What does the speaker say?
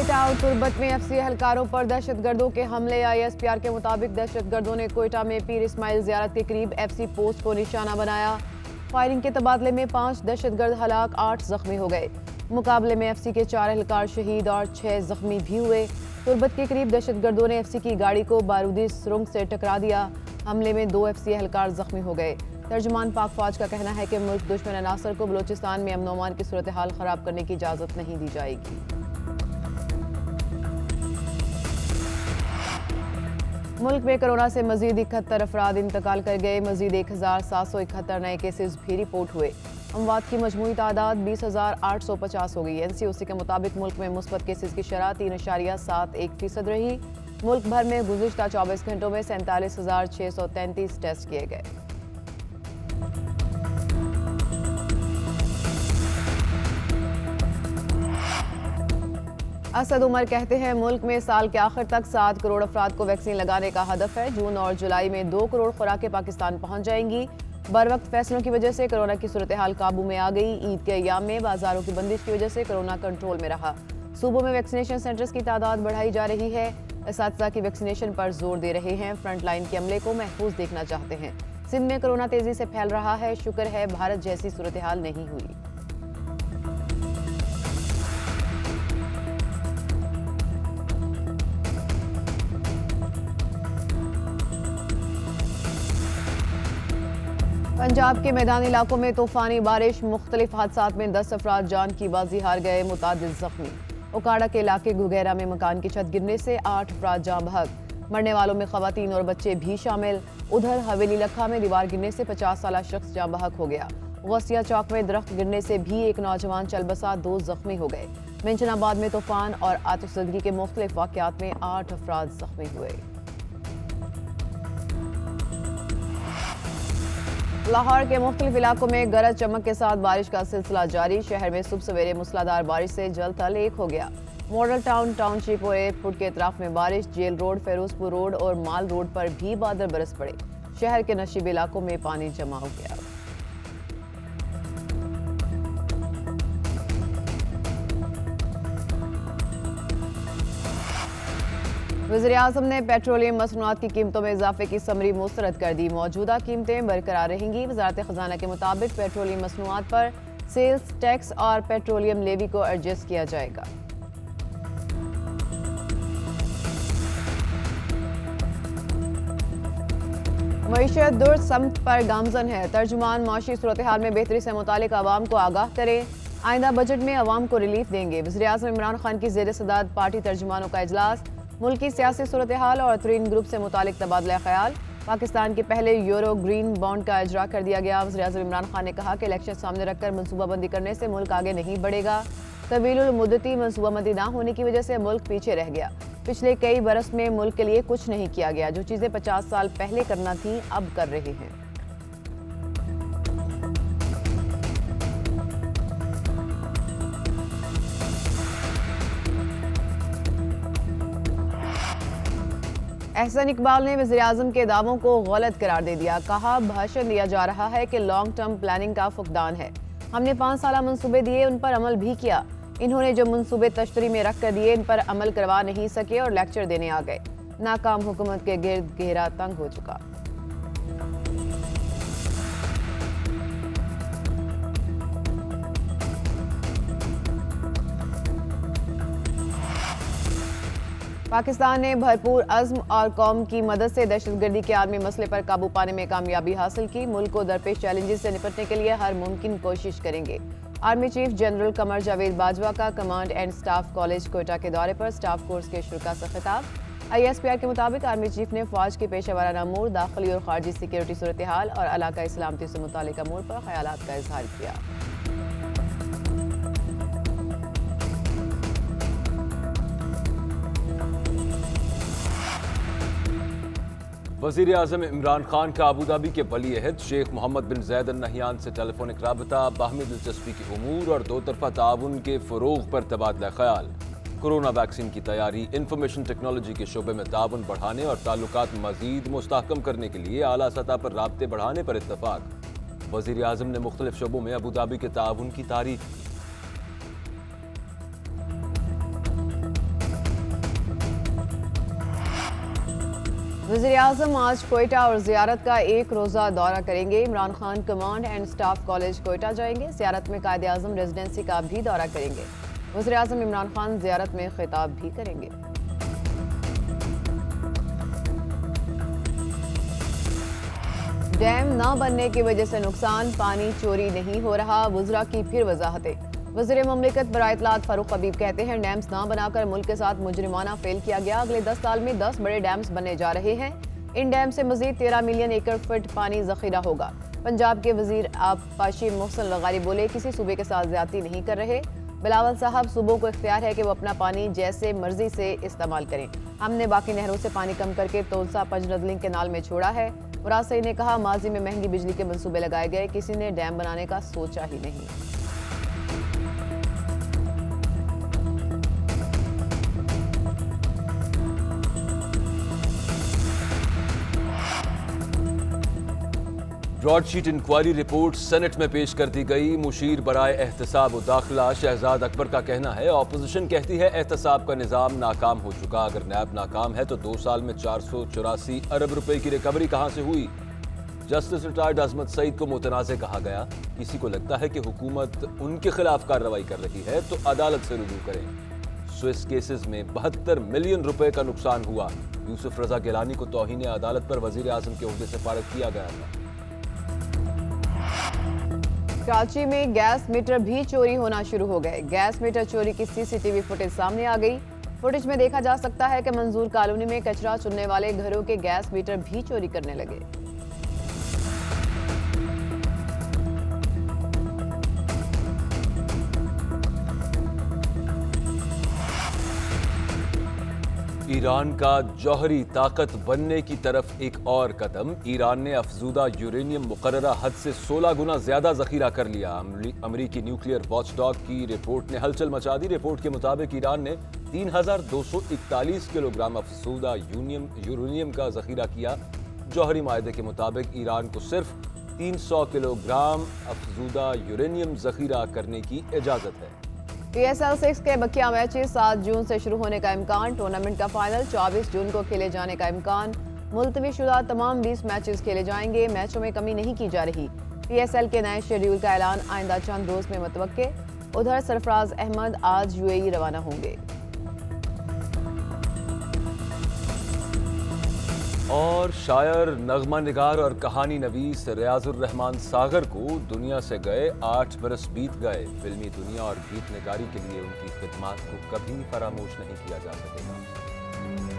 क्वेटा और तुर्बत में एफसी एहलकारों पर दहशतगर्दों के हमले। ISPR के मुताबिक दहशतगर्दों ने क्वेटा में पीर इस्माइल ज़ियारत के करीब एफसी पोस्ट को निशाना बनाया। फायरिंग के तबादले में 5 दहशतगर्द हलाक, 8 जख्मी हो गए। मुकाबले में एफसी के 4 एहलकार शहीद और 6 जख्मी भी हुए। तुर्बत के करीब दहशतगर्दों ने एफसी की गाड़ी को बारूदी सुरंग से टकरा दिया। हमले में 2 एफसी एहलकार जख्मी हो गए। तर्जुमान पाक फौज का कहना है कि मुल्क दुश्मन अनासर को बलोचिस्तान में अमन अमान की सूरत हाल खराब करने की इजाज़त नहीं दी जाएगी। मुल्क में कोरोना से मजीद 71 अफराद इंतकाल कर गए। मजीद 1771 नए केसेस भी रिपोर्ट हुए। अमवात की मजमूई तादाद 20,850 हो गई। NCOC के मुताबिक मुल्क में मुस्बत केसेस की शरह 3.71% रही। मुल्क भर में गुज़िश्ता 24 घंटों में 47,633 टेस्ट किए गए। असद उमर कहते हैं मुल्क में साल के आखिर तक 7 करोड़ अफराद को वैक्सीन लगाने का हदफ है। जून और जुलाई में 2 करोड़ खुराकें पाकिस्तान पहुंच जाएंगी। बर वक्त फैसलों की वजह से कोरोना की सूरत हाल काबू में आ गई। ईद के अय्याम में बाजारों की बंदिश की वजह से कोरोना कंट्रोल में रहा। सूबों में वैक्सीनेशन सेंटर्स की तादाद बढ़ाई जा रही है। असातिज़ा की वैक्सीनेशन पर जोर दे रहे हैं। फ्रंट लाइन के अमले को महफूज देखना चाहते हैं। सिंध में कोरोना तेजी से फैल रहा है। शुक्र है भारत जैसी सूरत हाल नहीं हुई। पंजाब के मैदानी इलाकों में तूफानी बारिश, मुख्तलिफ हादसात में 10 अफराद जान की बाजी हार गए, मुतादिद जख्मी। उकाड़ा के इलाके गुगैरा में मकान की छत गिरने से 8 अफराद जान बहक। मरने वालों में खवातीन और बच्चे भी शामिल। उधर हवेली लखा में दीवार गिरने से 50 साला शख्स जान बहक हो गया। गौसिया चौक में दरख्त गिरने से भी एक नौजवान चल बसा, 2 जख्मी हो गए। मिंचनाबाद में तूफान और आतिशज़दगी के मुख्तलिफ वाक़यात में 8 अफराद जख्मी हुए। लाहौर के मुख्तलिफ इलाकों में गरज चमक के साथ बारिश का सिलसिला जारी। शहर में सुबह सवेरे मूसलाधार बारिश से जल थल एक हो गया। मॉडल टाउन, टाउनशिप और एयरपोर्ट के अतराफ में बारिश। जेल रोड, फेरोजपुर रोड और माल रोड पर भी बादल बरस पड़े। शहर के नशीब इलाकों में पानी जमा हो गया। वज़ीर-ए-आज़म ने पेट्रोलियम मसनूआत की कीमतों में इजाफे की समरी मुस्तरद कर दी। मौजूदा कीमतें बरकरार रहेंगी। वज़ारत ख़ज़ाना के मुताबिक पेट्रोलियम मसनूआत पर सेल्स टैक्स और पेट्रोलियम लेवी को एडजस्ट किया जाएगा। मईशत दुर समत पर गामजन है। तर्जुमान माशी सूरत हाल में बेहतरी से मुतालिक आवाम को आगाह करें। आइंदा बजट में आवाम को रिलीफ देंगे। वज़ीर-ए-आज़म इमरान खान की ज़ेर सदारत पार्टी तर्जुमानों का इजलास। मुल्क की सियासी सूरत हाल और तरीन ग्रुप से मुतालिक तबादला ख्याल। पाकिस्तान के पहले यूरो ग्रीन बॉन्ड का इजरा कर दिया गया। वज़ीर-ए-आज़म इमरान खान ने कहा कि इलेक्शन सामने रखकर मनसूबाबंदी करने से मुल्क आगे नहीं बढ़ेगा। तवीलुल मुद्दती मनसूबाबंदी ना होने की वजह से मुल्क पीछे रह गया। पिछले कई बरस में मुल्क के लिए कुछ नहीं किया गया। जो चीज़ें 50 साल पहले करना थी अब कर रहे हैं। एहसन इकबाल ने वज़ीर-ए-आज़म के दावों को गलत करार दे दिया। कहा, भाषण दिया जा रहा है कि लॉन्ग टर्म प्लानिंग का फुकदान है। हमने 5 साला मंसूबे दिए, उन पर अमल भी किया। इन्होंने जो मंसूबे तश्तरी में रख कर दिए, इन पर अमल करवा नहीं सके और लेक्चर देने आ गए। नाकाम हुकूमत के गिर्द घेरा तंग हो चुका। पाकिस्तान ने भरपूर अज़्म और कौम की मदद से दहशतगर्दी के आलमी मसले पर काबू पाने में कामयाबी हासिल की। मुल्क को दरपेश चैलेंजेस से निपटने के लिए हर मुमकिन कोशिश करेंगे। Army chief general Qamar Javed Bajwa का command and staff college Quetta के दौरे पर स्टाफ कोर्स के शुरा से खिताब। ISPR के मुताबिक आर्मी चीफ ने फौज की पेशा वाराना अमूर, दाखिली और खारजी सिक्योरिटी सूरत हाल और इलाकाई सलामती से मुतालिक अमूर पर ख्यालात का इजहार किया। वज़ीर-ए-आज़म इमरान खान का अबूधाबी के वली अहद शेख मोहम्मद बिन ज़ैद अल नहयान से टेलीफोनिक राबता, बाहमी दिलचस्पी के उमूर और दो तरफा ताउन के फ़रोग़ पर तबादला ख्याल। कोरोना वैक्सीन की तैयारी, इंफॉर्मेशन टेक्नोलॉजी के शोबे में ताउन बढ़ाने और ताल्लुकात मज़ीद मुस्तहकम करने के लिए आला सतह पर राब्ते बढ़ाने पर इत्तफ़ाक़। वज़ीर-ए-आज़म ने मुख्तलिफ शोबों में अबूधाबी के ताउन की तारीफ़ की। वज़ीर आज़म आज कोयटा और ज़ियारत का एक रोज़ा दौरा करेंगे। Imran Khan command and staff college Quetta जाएंगे। ज़ियारत में कायदे आज़म रेजिडेंसी का भी दौरा करेंगे। वज़ीर आज़म इमरान खान ज़ियारत में खिताब भी करेंगे। डैम न बनने की वजह से नुकसान, पानी चोरी नहीं हो रहा, वज़रा की फिर वजाहतें। वज़ीर ममलिकत बराए इत्तलात फारूक हबीब कहते हैं डैम्स ना बनाकर मुल्क के साथ मुजरिमाना फेल किया गया। अगले 10 साल में 10 बड़े डैम्स बनने जा रहे हैं। इन डैम से मजीद 13 मिलियन एकड़ फुट पानी जखीरा होगा। पंजाब के वजीर आबपाशी मोहसिन लगारी बोले किसी सूबे के साथ ज्यादती नहीं कर रहे। बिलावल साहब, सूबों को इख्तियार है कि वो अपना पानी जैसे मर्जी से इस्तेमाल करें। हमने बाकी नहरों से पानी कम करके तोलसा पंजनदलिंग केनाल में छोड़ा है। मुराद सईद ने कहा माजी में महंगी बिजली के मंसूबे लगाए गए, किसी ने डैम बनाने का सोचा ही नहीं। ब्रॉडशीट इंक्वायरी रिपोर्ट सेनेट में पेश कर दी गई। मुशीर बराए एहतसाब व दाखिला शहजाद अकबर का कहना है ऑपोजिशन कहती है एहतसाब का निज़ाम नाकाम हो चुका। अगर नैब नाकाम है तो 2 साल में 484 अरब रुपए की रिकवरी कहां से हुई। जस्टिस रिटायर्ड अजमत सईद को मुतनाज़ कहा गया। किसी को लगता है कि हुकूमत उनके खिलाफ कार्रवाई कर रही है तो अदालत से रुजू करें। स्विस केसेस में 72 मिलियन रुपए का नुकसान हुआ। यूसुफ रजा गिलानी को तौहीन अदालत पर वजीर आजम के ओहदे से फारिग किया गया था। कराची में गैस मीटर भी चोरी होना शुरू हो गए। गैस मीटर चोरी की सीसीटीवी फुटेज सामने आ गई। फुटेज में देखा जा सकता है कि मंजूर कॉलोनी में कचरा चुनने वाले घरों के गैस मीटर भी चोरी करने लगे। ईरान का जौहरी ताकत बनने की तरफ एक और कदम। ईरान ने अफजूदा यूरेनियम मुकर्ररा हद से 16 गुना ज्यादा जखीरा कर लिया। अमरीकी न्यूक्लियर वॉचडॉग की रिपोर्ट ने हलचल मचा दी। रिपोर्ट के मुताबिक ईरान ने 3241 किलोग्राम अफजूदा यूरेनियम का जखीरा किया। जौहरी मायदे के मुताबिक ईरान को सिर्फ 300 किलोग्राम अफजूदा यूरेनियम जखीरा करने की इजाजत है। PSL 6 के बकिया मैचेस 7 जून से शुरू होने का इम्कान। टूर्नामेंट का फाइनल 24 जून को खेले जाने का इम्कान। मुलतवी शुदा तमाम 20 मैचेस खेले जाएंगे। मैचों में कमी नहीं की जा रही। PSL के नए शेड्यूल का ऐलान आइंदा चंद रोज में मुतवक्के। उधर सरफराज अहमद आज UAE रवाना होंगे। और शायर, नगमा निगार और कहानी नवीस रियाजुर रहमान सागर को दुनिया से गए। 8 बरस बीत गए। फिल्मी दुनिया और गीत निगारी के लिए उनकी खिदमात को कभी फरामोश नहीं किया जा सकेगा।